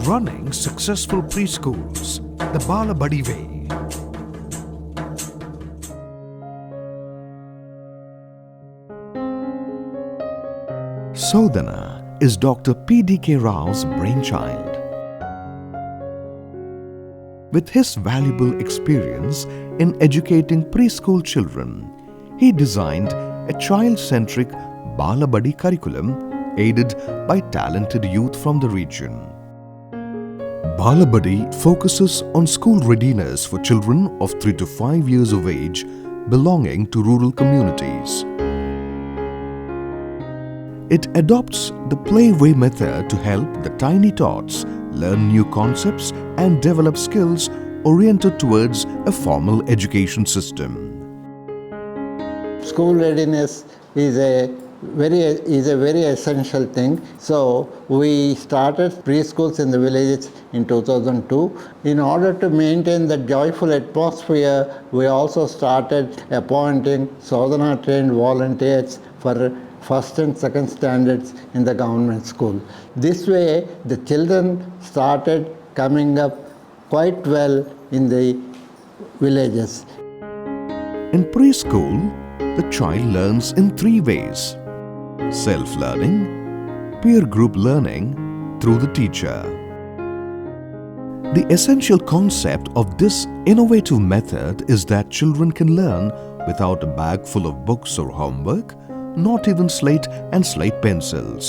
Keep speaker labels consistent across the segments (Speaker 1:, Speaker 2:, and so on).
Speaker 1: running successful preschools the Balabadi way. Sodhana is Dr. P.D.K. Rao's brainchild. With his valuable experience in educating preschool children, he designed a child-centric Balabadi curriculum aided by talented youth from the region. Balabadi focuses on school readiness for children of 3 to 5 years of age belonging to rural communities. It adopts the play-way method to help the tiny tots learn new concepts and develop skills oriented towards a formal education system.
Speaker 2: School readiness is a very essential thing. So we started preschools in the villages in 2002. In order to maintain the joyful atmosphere, we also started appointing Sodhana trained volunteers for first and second standards in the government school. This way, the children started coming up quite well in the villages.
Speaker 1: In preschool, the child learns in 3 ways: self-learning, peer group learning through the teacher. The essential concept of this innovative method is that children can learn without a bag full of books or homework, not even slate and slate pencils.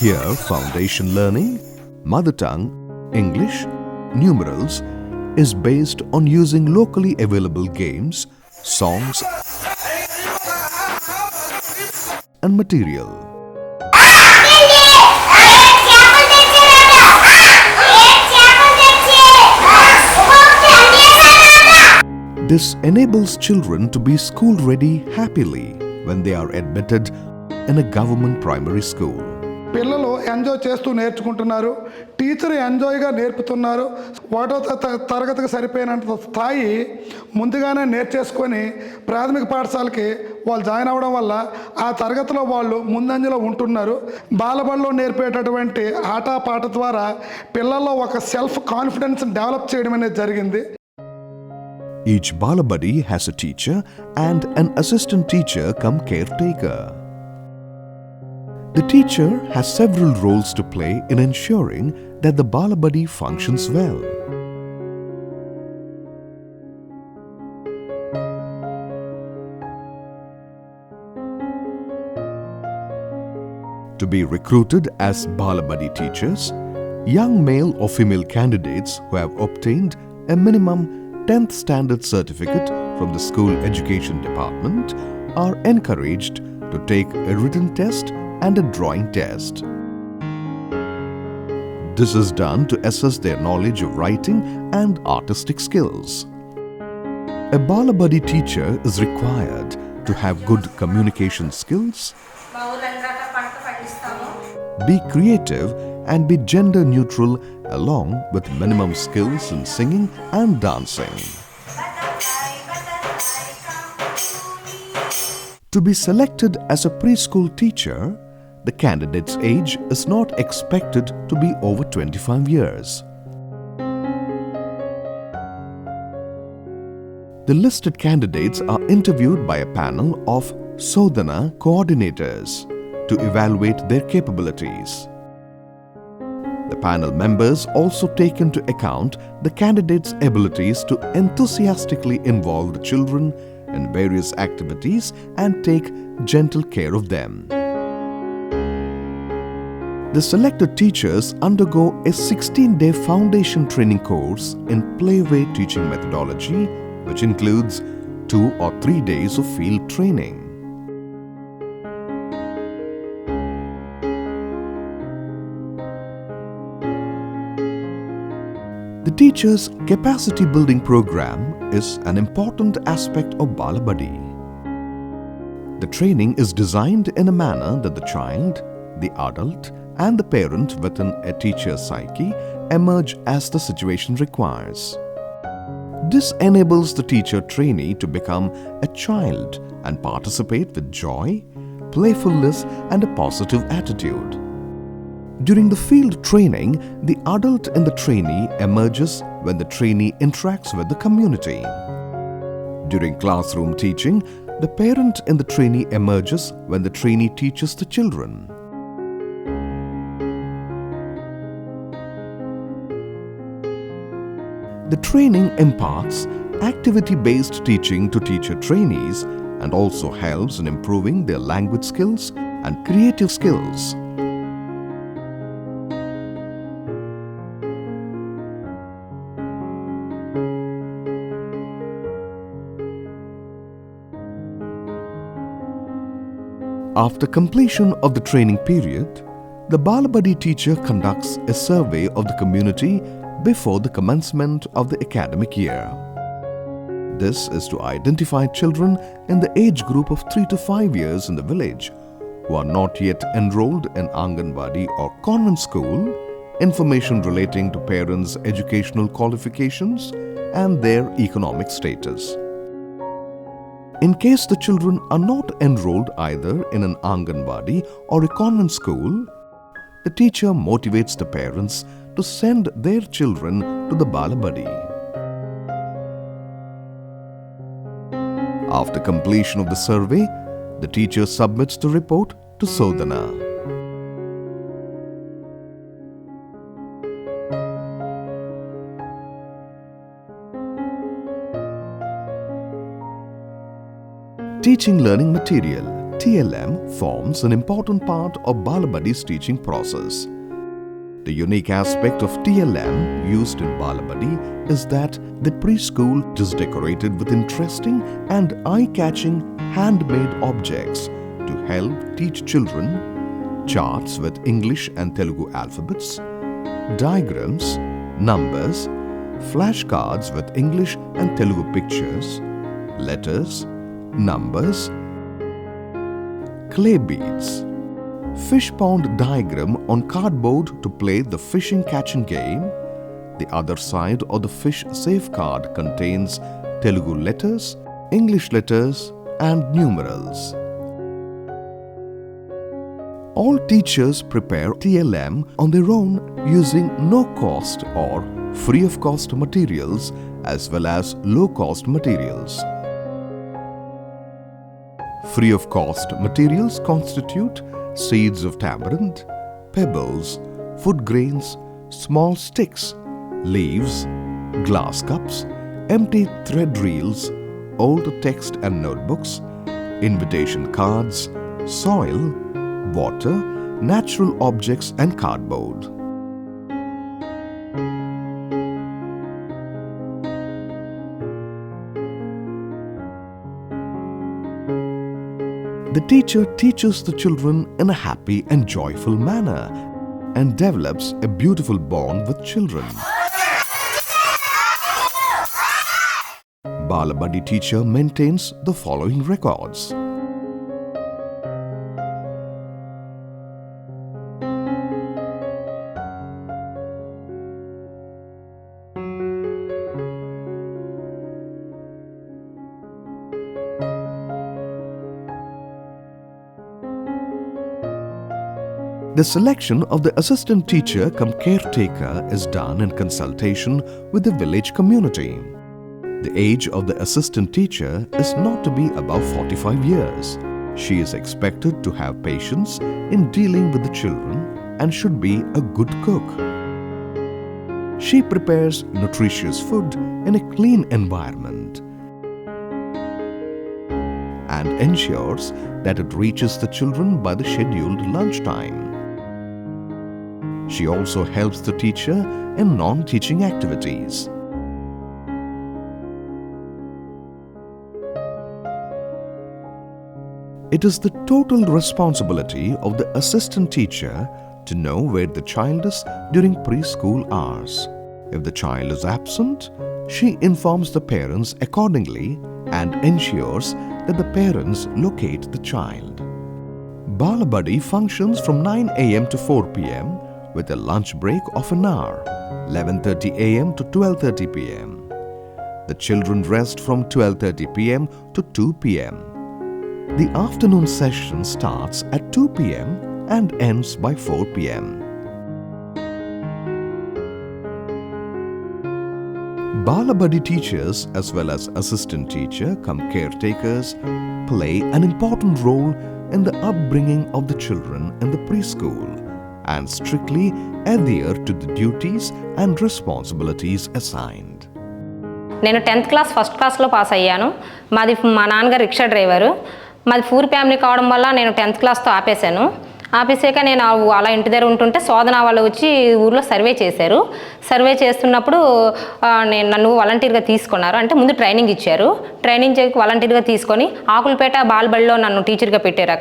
Speaker 1: Here, foundation learning, mother tongue, English, numerals is based on using locally available games, songs, and material. This enables children to be school ready happily when they are admitted in a government primary school.
Speaker 3: పిల్లలు enjoy చేస్తూ నేర్చుకుంటున్నారు, teacher ఎంజాయ్గా నేర్పుతున్నారు. ఒకటో తరగతికి సరిపోయినంత స్థాయి ముందుగానే నేర్చేసుకొని ప్రాథమిక పాఠశాలకి వాళ్ళు జాయిన్ అవ్వడం వల్ల ఆ తరగతిలో వాళ్ళు ముందంజలో ఉంటున్నారు. బాలబడిలో నేర్పేటటువంటి ఆటపాట ద్వారా పిల్లల్లో ఒక సెల్ఫ్ కాన్ఫిడెన్స్ డెవలప్ చేయడం అనేది జరిగింది.
Speaker 1: Each Balabadi has a teacher and an assistant teacher come caretaker. The teacher has several roles to play in ensuring that the Balabadi functions well. To be recruited as Balabadi teachers, young male or female candidates who have obtained a minimum 10th standard certificate from the school education department are encouraged to take a written test and a drawing test. This is done to assess their knowledge of writing and artistic skills. A Balabadi teacher is required to have good communication skills, be creative and be gender neutral along with minimum skills in singing and dancing. To be selected as a preschool teacher, the candidate's age is not expected to be over 25 years. The listed candidates are interviewed by a panel of Sodhana coordinators to evaluate their capabilities. The panel members also take into account the candidates' abilities to enthusiastically involve the children in various activities and take gentle care of them. The selected teachers undergo a 16-day foundation training course in play-way teaching methodology, which includes 2 or 3 days of field training. The teacher's capacity building program is an important aspect of Balabadi. The training is designed in a manner that the child, the adult, and the parent within a teacher's psyche emerge as the situation requires. This enables the teacher trainee to become a child and participate with joy, playfulness, and a positive attitude. During the field training, the adult in the trainee emerges when the trainee interacts with the community. During classroom teaching, the parent in the trainee emerges when the trainee teaches the children. The training imparts activity-based teaching to teacher trainees and also helps in improving their language skills and creative skills. After completion of the training period, the Balabadi teacher conducts a survey of the community before the commencement of the academic year. This is to identify children in the age group of 3 to 5 years in the village who are not yet enrolled in Anganwadi or convent school, information relating to parents' educational qualifications and their economic status. In case the children are not enrolled either in an Anganwadi or a convent school, the teacher motivates the parents to send their children to the Balabadi. After completion of the survey, the teacher submits the report to Sodhana. Teaching learning material (TLM) forms an important part of Balabadi's teaching process. The unique aspect of TLM used in Balabadi is that the preschool is decorated with interesting and eye-catching handmade objects to help teach children, charts with English and Telugu alphabets, diagrams, numbers, flashcards with English and Telugu pictures, letters, numbers, clay beads, fish pond diagram on cardboard to play the fishing catching game. The other side of the fish safeguard contains Telugu letters, English letters and numerals. All teachers prepare TLM on their own using no-cost or free-of-cost materials as well as low-cost materials. Free-of-cost materials constitute seeds of tamarind, pebbles, food grains, small sticks, leaves, glass cups, empty thread reels, old text and notebooks, invitation cards, soil, water, natural objects and cardboard. The teacher teaches the children in a happy and joyful manner and develops a beautiful bond with children. Balabadi teacher maintains the following records. The selection of the assistant teacher cum caretaker is done in consultation with the village community. The age of the assistant teacher is not to be above 45 years. She is expected to have patience in dealing with the children and should be a good cook. She prepares nutritious food in a clean environment and ensures that it reaches the children by the scheduled lunchtime. She also helps the teacher in non-teaching activities. It is the total responsibility of the assistant teacher to know where the child is during preschool hours. If the child is absent, she informs the parents accordingly and ensures that the parents locate the child. Balabadi functions from 9 a.m. to 4 p.m. with a lunch break of an hour, 11:30 a.m. to 12:30 p.m. The children rest from 12:30 p.m. to 2 p.m. The afternoon session starts at 2 p.m. and ends by 4 p.m. Balabadi teachers as well as assistant teacher cum caretakers play an important role in the upbringing of the children in the preschool and strictly adhere to the duties and responsibilities assigned.
Speaker 4: నేను 10th class first క్లాస్లో pass అయ్యాను. మా నాన్నగారు rickshaw driver. మాది poor family కావడం వల్ల నేను 10th క్లాస్తో ఆపేశాను. ఆపేసాక నేను అలా ఇంటి దగ్గర ఉంటుంటే శోధన వాళ్ళు వచ్చి ఊర్లో సర్వే చేశారు. సర్వే చేస్తున్నప్పుడు నన్ను వాలంటీర్గా తీసుకున్నారు. అంటే ముందు ట్రైనింగ్ ఇచ్చారు. ట్రైనింగ్ వాలంటీర్గా తీసుకొని ఆకులపేట బాలబడిలో నన్ను టీచర్గా పెట్టారు.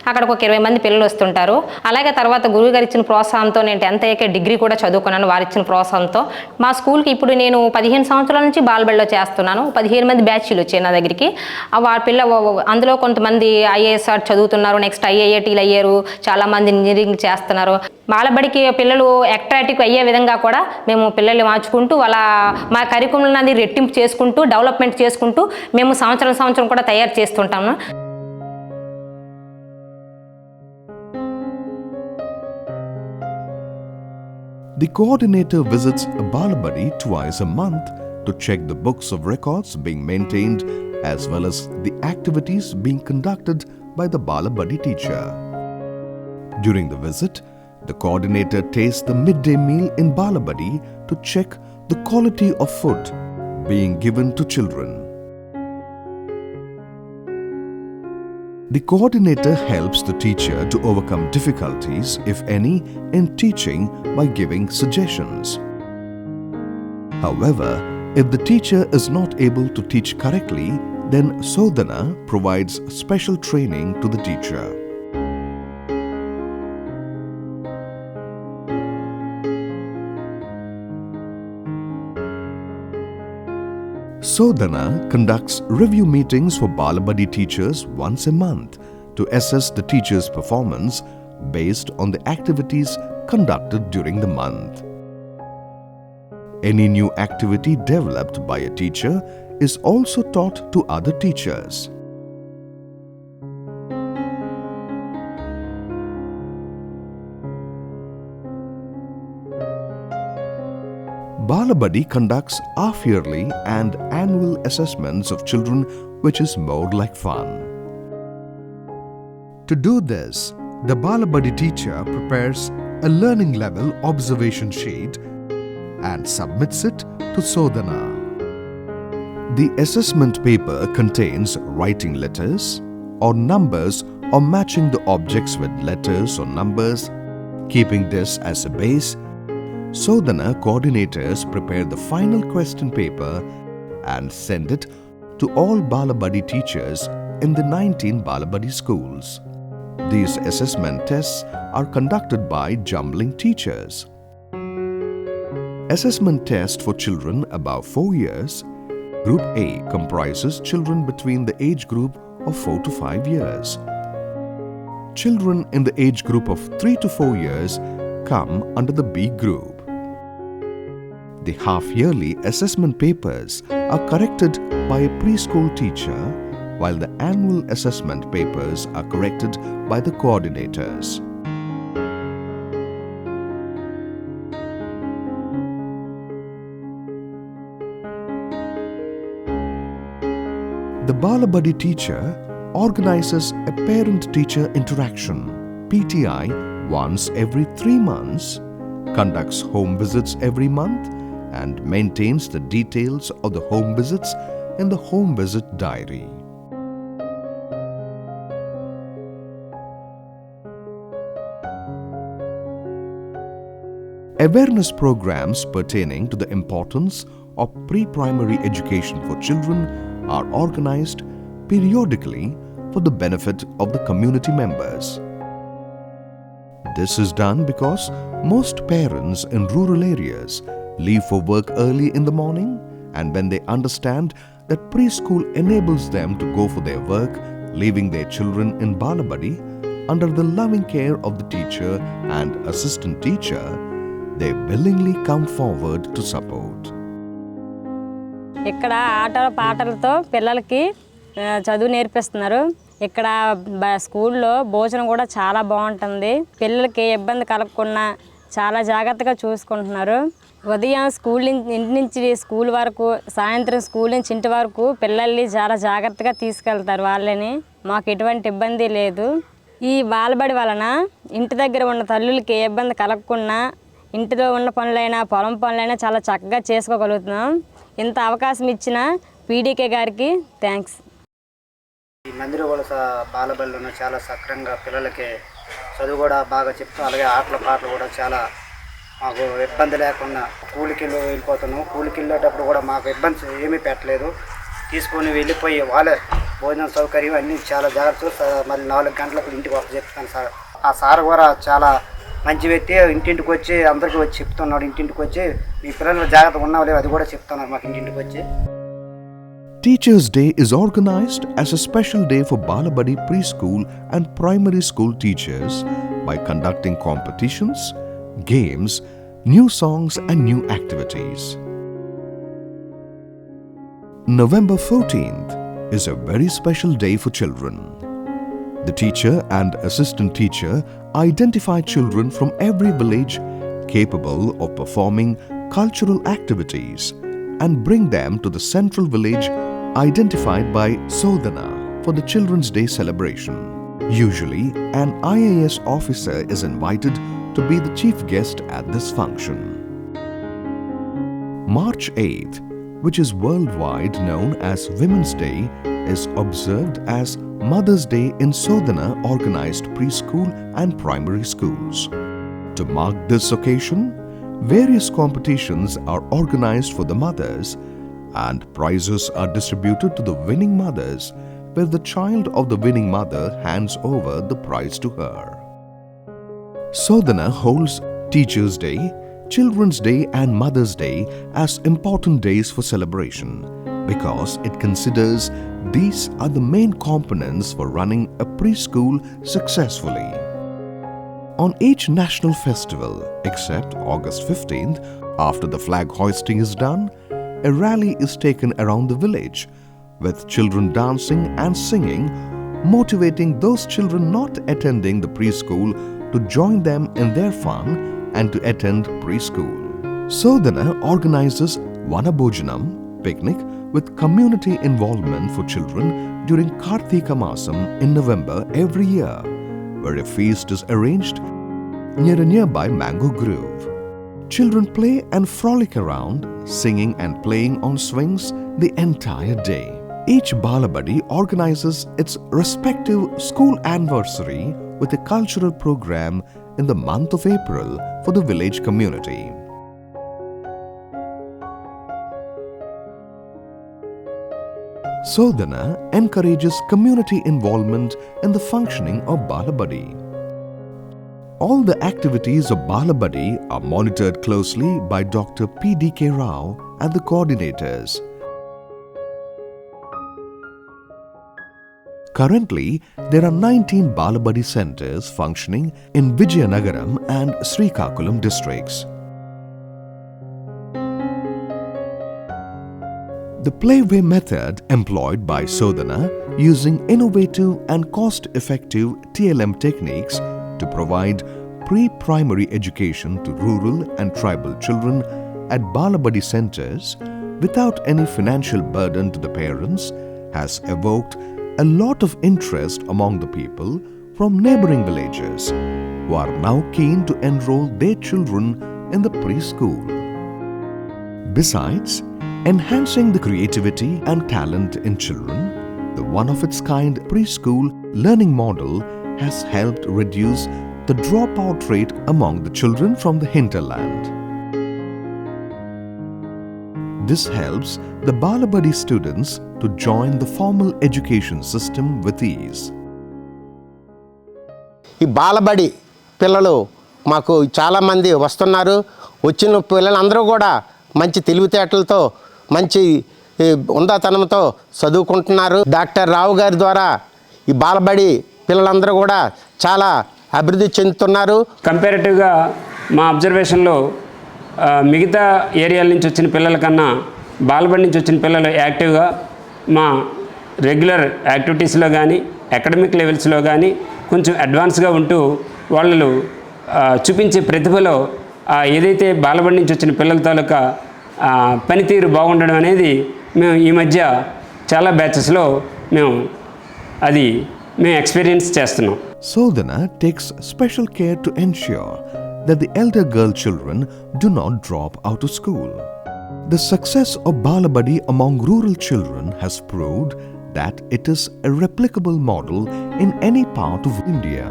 Speaker 4: అక్కడికి ఒక 20 మంది పిల్లలు వస్తుంటారు. అలాగే తర్వాత గురువు గారు ఇచ్చిన ప్రోత్సాహంతో నేను 10th అయ్యాక డిగ్రీ కూడా చదువుకున్నాను వారు ఇచ్చిన ప్రోత్సాహంతో. మా స్కూల్కి ఇప్పుడు నేను 15 సంవత్సరాల నుంచి బాలబడిలో చేస్తున్నాను. 15 మంది బ్యాచ్లు వచ్చాయి నా దగ్గరికి. అందులో కొంతమంది ఐఏఎస్ చదువుతున్నారు, నెక్స్ట్ ఐఐఐటీలు అయ్యారు, చాలామంది ఇంజనీరింగ్ చేస్తున్నారు. బాలబడికి పిల్లలు అట్రాక్టివ్ అయ్యే విధంగా కూడా మేము పిల్లల్ని మార్చుకుంటూ మా కరికులం అనేది రెట్టింపు చేసుకుంటూ డెవలప్మెంట్ చేసుకుంటూ మేము సంవత్సరం కూడా తయారు చేస్తుంటాము.
Speaker 1: The coordinator visits Balabadi twice a month to check the books of records being maintained as well as the activities being conducted by the Balabadi teacher. During the visit, the coordinator tastes the midday meal in Balabadi to check the quality of food being given to children. The coordinator helps the teacher to overcome difficulties, if any, in teaching by giving suggestions. However, if the teacher is not able to teach correctly, then Sodhana provides special training to the teacher. Sodhana conducts review meetings for Balabadi teachers once a month to assess the teacher's performance based on the activities conducted during the month. Any new activity developed by a teacher is also taught to other teachers. Balabadi conducts half-yearly and annual assessments of children, which is more like fun. To do this, the Balabadi teacher prepares a learning level observation sheet and submits it to Sodhana. The assessment paper contains writing letters or numbers or matching the objects with letters or numbers. Keeping this as a base, Sodhana coordinators prepare the final question paper and send it to all Balabadi teachers in the 19 Balabadi schools. These assessment tests are conducted by jumbling teachers. Assessment test for children above 4 years. Group A comprises children between the age group of 4 to 5 years. Children in the age group of 3 to 4 years come under the B group. The half-yearly assessment papers are corrected by a preschool teacher, while the annual assessment papers are corrected by the coordinators. The Balabadi teacher organizes a parent-teacher interaction, PTI, once every 3 months, conducts home visits every month, and maintains the details of the home visits in the home visit diary. Awareness programs pertaining to the importance of pre-primary education for children are organized periodically for the benefit of the community members. This is done because most parents in rural areas leave for work early in the morning, and when they understand that preschool enables them to go for their work, leaving their children in Balabadi under the loving care of the teacher and assistant teacher, they willingly come forward to support.
Speaker 5: ఇక్కడ ఆటల పాటలతో పిల్లలకి చదువు నేర్పిస్తున్నారు. ఇక్కడ స్కూల్లో భోజనం కూడా చాలా బాగుంటుంది. పిల్లలకి ఏ ఇబ్బంది కలగకుండా చాలా జాగ్రత్తగా చూసుకుంటున్నారు. ఉదయం ఇంటి నుంచి స్కూల్ వరకు, సాయంత్రం స్కూల్ నుంచి ఇంటి వరకు పిల్లల్ని చాలా జాగ్రత్తగా తీసుకెళ్తారు వాళ్ళని. మాకు ఎటువంటి ఇబ్బంది లేదు. ఈ బాలబడి వలన ఇంటి దగ్గర ఉన్న తల్లులకి ఏ ఇబ్బంది కలగకుండా ఇంటిలో ఉన్న పనులైనా పొలం పనులైనా చాలా చక్కగా చేసుకోగలుగుతున్నాం. ఇంత అవకాశం ఇచ్చిన పీడీకే గారికి థ్యాంక్స్.
Speaker 6: ఈ మందిరవలస బాలబడిలోనూ చాలా సక్రంగా పిల్లలకి చదువు కూడా బాగా చెప్తాం. అలాగే ఆటల పాటలు కూడా చాలా మాకు ఇబ్బంది లేకుండా కూలికి వెళ్ళిపోతున్నాం. కూలికి వెళ్ళేటప్పుడు కూడా మాకు ఇబ్బంది ఏమీ పెట్టలేదు. తీసుకొని వెళ్ళిపోయి వాళ్ళే భోజనం సౌకర్యం అన్నీ చాలా జాగ్రత్త. మళ్ళీ 4 గంటలకు ఇంటికి చెప్తాను సార్. ఆ సార్ కూడా చాలా మంచి వ్యక్తి. ఇంటింటికి వచ్చి అందరికీ వచ్చి చెప్తున్నాడు. ఇంటింటికి వచ్చి మీ పిల్లలు జాగ్రత్తగా ఉన్నావు లేదు అది కూడా చెప్తున్నారు మాకు ఇంటింటికి వచ్చి.
Speaker 1: Teachers' Day is organized as a special day for Balabadi preschool and primary school teachers by conducting competitions, games, new songs and new activities. November 14th is a very special day for children. The teacher and assistant teacher identify children from every village capable of performing cultural activities and bring them to the central village identified by Sodana for the Children's Day celebration. Usually, an IAS officer is invited to be the chief guest at this function. March 8th, which is worldwide known as Women's Day, is observed as Mother's Day in Sodana organized preschool and primary schools. To mark this occasion, various competitions are organized for the mothers and prizes are distributed to the winning mothers, where the child of the winning mother hands over the prize to her. Sodana holds Teachers' Day, Children's Day and Mother's Day as important days for celebration because it considers these are the main components for running a preschool successfully. On each national festival, except August 15th, after the flag hoisting is done, a rally is taken around the village with children dancing and singing, motivating those children not attending the preschool to join them in their fun and to attend preschool. Sodana organizes Vanabhojanam picnic with community involvement for children during Kartika Masam in November every year, where a feast is arranged near a nearby mango grove. Children play and frolic around, singing and playing on swings the entire day. Each Balabadi organizes its respective school anniversary with a cultural program in the month of April for the village community. Sodana encourages community involvement in the functioning of Balabadi. All the activities of Balabadi are monitored closely by Dr. P.D.K. Rao and the coordinators. Currently, there are 19 Balabadi centers functioning in Vijayanagaram and Srikakulam districts. The playway method employed by Sodana using innovative and cost-effective TLM techniques to provide pre-primary education to rural and tribal children at Balabadi centers without any financial burden to the parents has evoked a lot of interest among the people from neighboring villages who are now keen to enroll their children in the preschool. Besides enhancing the creativity and talent in children, the one-of-its-kind preschool learning model has helped reduce the dropout rate among the children from the hinterland. This helps the Balabadi students to join the formal education system with ease.
Speaker 7: ఈ బాలబడి పిల్లలు మాకు చాలామంది వస్తున్నారు. వచ్చిన పిల్లలందరూ కూడా మంచి తెలివితేటలతో మంచి ఉందాతనంతో చదువుకుంటున్నారు. డాక్టర్ రావు గారి ద్వారా ఈ బాలబడి పిల్లలందరూ కూడా చాలా అభివృద్ధి చెందుతున్నారు.
Speaker 8: కంపారిటివ్గా మా అబ్జర్వేషన్లో మిగతా ఏరియాల నుంచి వచ్చిన పిల్లల కన్నా బాలబడి నుంచి వచ్చిన పిల్లలు యాక్టివ్గా మా రెగ్యులర్ యాక్టివిటీస్లో కానీ అకాడమిక్ లెవెల్స్లో కానీ కొంచెం అడ్వాన్స్గా ఉంటూ వాళ్ళు చూపించే ప్రతిభలో ఏదైతే బాలబడి నుంచి వచ్చిన పిల్లల తాలూకా పనితీరు బాగుండడం అనేది మేము ఈ మధ్య చాలా బ్యాచెస్లో మేము ఎక్స్పీరియన్స్ చేస్తున్నాం.
Speaker 1: Sodhana takes special care to ensure that the elder girl children do not drop out of school. The success of Balabadi among rural children has proved that it is a replicable model in any part of India.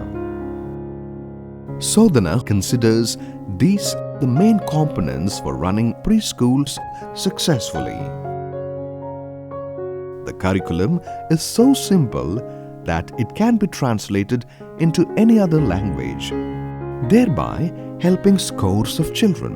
Speaker 1: Sodhana considers these the main components for running preschools successfully. The curriculum is so simple that it can be translated into any other language, thereby helping scores of children.